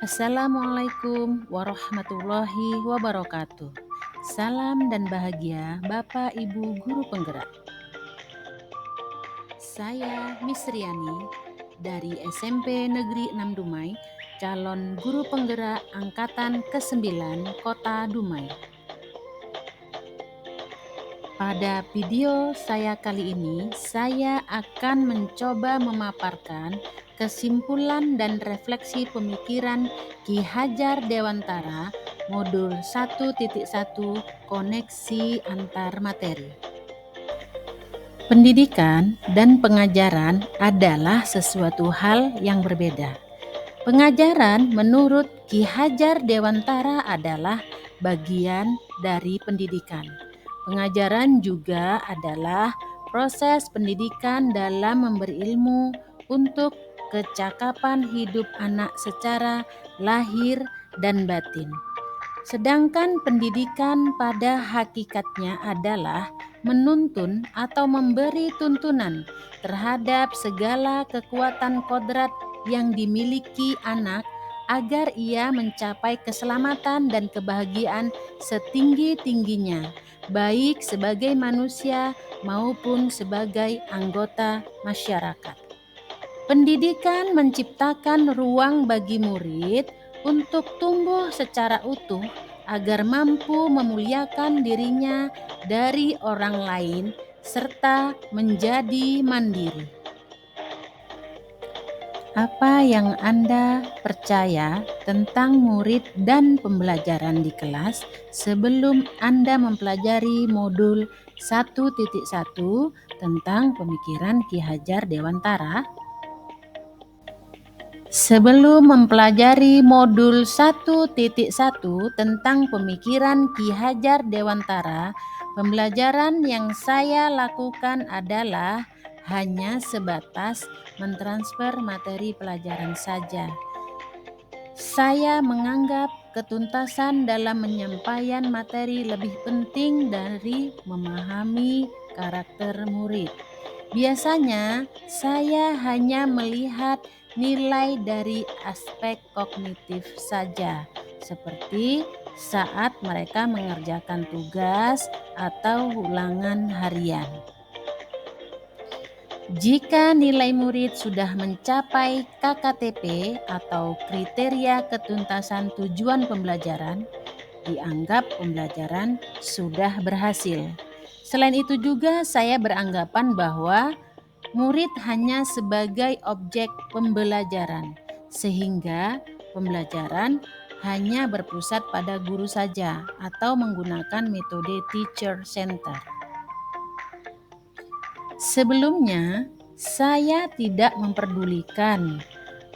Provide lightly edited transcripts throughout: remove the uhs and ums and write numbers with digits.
Assalamualaikum warahmatullahi wabarakatuh. Salam dan bahagia Bapak Ibu Guru Penggerak. Saya Miss Riani dari SMP Negeri 6 Dumai, calon guru penggerak angkatan ke-9 Kota Dumai. Pada video saya kali ini, saya akan mencoba memaparkan kesimpulan dan refleksi pemikiran Ki Hajar Dewantara modul 1.1 koneksi antar materi. Pendidikan dan pengajaran adalah sesuatu hal yang berbeda. Pengajaran menurut Ki Hajar Dewantara adalah bagian dari pendidikan. Pengajaran juga adalah proses pendidikan dalam memberi ilmu untuk kecakapan hidup anak secara lahir dan batin. Sedangkan pendidikan pada hakikatnya adalah menuntun atau memberi tuntunan terhadap segala kekuatan kodrat yang dimiliki anak agar ia mencapai keselamatan dan kebahagiaan setinggi-tingginya, baik sebagai manusia maupun sebagai anggota masyarakat. Pendidikan menciptakan ruang bagi murid untuk tumbuh secara utuh agar mampu memuliakan dirinya dari orang lain serta menjadi mandiri. Apa yang Anda percaya tentang murid dan pembelajaran di kelas sebelum Anda mempelajari modul 1.1 tentang pemikiran Ki Hajar Dewantara? Sebelum mempelajari modul 1.1 tentang pemikiran Ki Hajar Dewantara, pembelajaran yang saya lakukan adalah hanya sebatas mentransfer materi pelajaran saja. Saya menganggap ketuntasan dalam penyampaian materi lebih penting dari memahami karakter murid. Biasanya saya hanya melihat nilai dari aspek kognitif saja, seperti saat mereka mengerjakan tugas atau ulangan harian. Jika nilai murid sudah mencapai KKTP atau kriteria ketuntasan tujuan pembelajaran, dianggap pembelajaran sudah berhasil. Selain itu juga saya beranggapan bahwa murid hanya sebagai objek pembelajaran, sehingga pembelajaran hanya berpusat pada guru saja atau menggunakan metode teacher center. Sebelumnya, saya tidak memperdulikan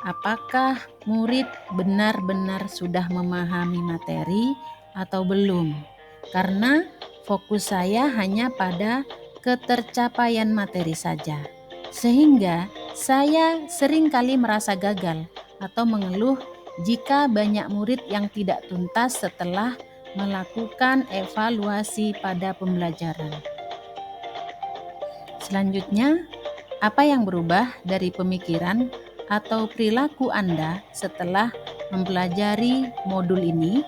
apakah murid benar-benar sudah memahami materi atau belum, karena fokus saya hanya pada ketercapaian materi saja. Sehingga saya seringkali merasa gagal atau mengeluh jika banyak murid yang tidak tuntas setelah melakukan evaluasi pada pembelajaran. Selanjutnya, apa yang berubah dari pemikiran atau perilaku Anda setelah mempelajari modul ini?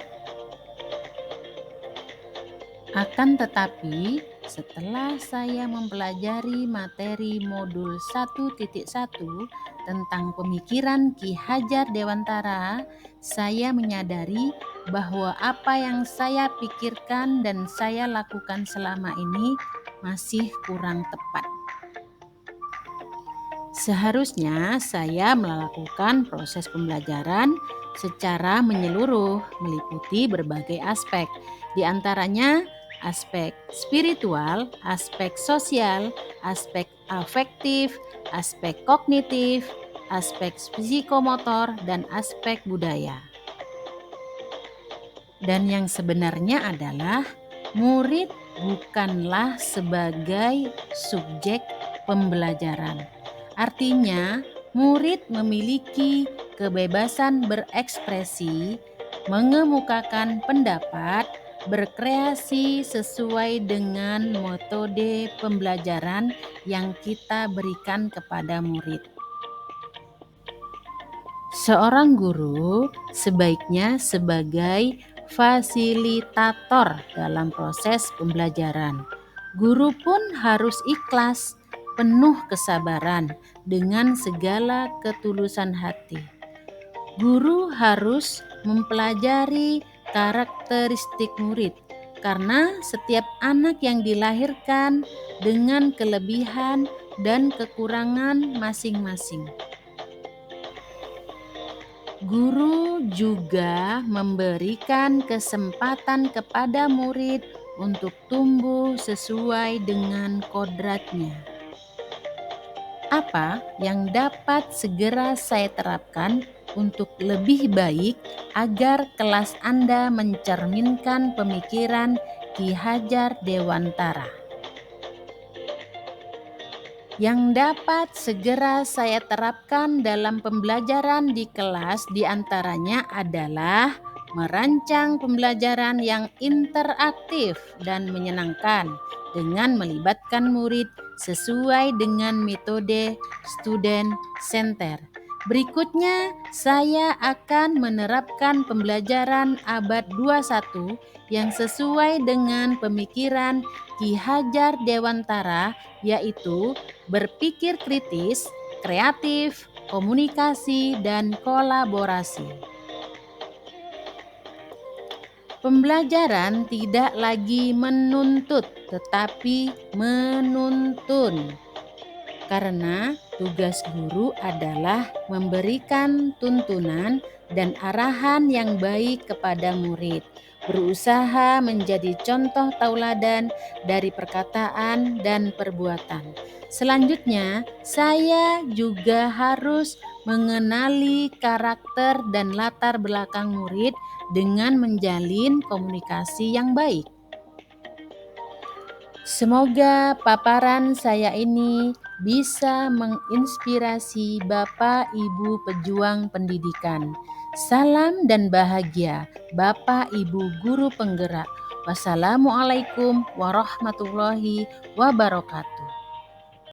Akan tetapi, setelah saya mempelajari materi modul 1.1 tentang pemikiran Ki Hajar Dewantara, saya menyadari bahwa apa yang saya pikirkan dan saya lakukan selama ini masih kurang tepat. Seharusnya saya melakukan proses pembelajaran secara menyeluruh, meliputi berbagai aspek, di antaranya aspek spiritual, aspek sosial, aspek afektif, aspek kognitif, aspek psikomotor, dan aspek budaya. Dan yang sebenarnya adalah murid bukanlah sebagai subjek pembelajaran. Artinya, murid memiliki kebebasan berekspresi, mengemukakan pendapat, berkreasi sesuai dengan metode pembelajaran yang kita berikan kepada murid. Seorang guru sebaiknya sebagai fasilitator dalam proses pembelajaran. Guru pun harus ikhlas, penuh kesabaran dengan segala ketulusan hati. Guru harus mempelajari karakteristik murid, karena setiap anak yang dilahirkan dengan kelebihan dan kekurangan masing-masing. Guru juga memberikan kesempatan kepada murid untuk tumbuh sesuai dengan kodratnya. Apa yang dapat segera saya terapkan untuk lebih baik agar kelas Anda mencerminkan pemikiran Ki Hajar Dewantara? Yang dapat segera saya terapkan dalam pembelajaran di kelas diantaranya adalah merancang pembelajaran yang interaktif dan menyenangkan dengan melibatkan murid sesuai dengan metode student center. Berikutnya, saya akan menerapkan pembelajaran abad 21 yang sesuai dengan pemikiran Ki Hajar Dewantara, yaitu berpikir kritis, kreatif, komunikasi, dan kolaborasi. Pembelajaran tidak lagi menuntut, tetapi menuntun. Karena tugas guru adalah memberikan tuntunan dan arahan yang baik kepada murid, berusaha menjadi contoh tauladan dari perkataan dan perbuatan. Selanjutnya, saya juga harus mengenali karakter dan latar belakang murid dengan menjalin komunikasi yang baik. Semoga paparan saya ini bisa menginspirasi Bapak Ibu pejuang pendidikan. Salam dan bahagia, Bapak Ibu guru penggerak. Wassalamualaikum warahmatullahi wabarakatuh.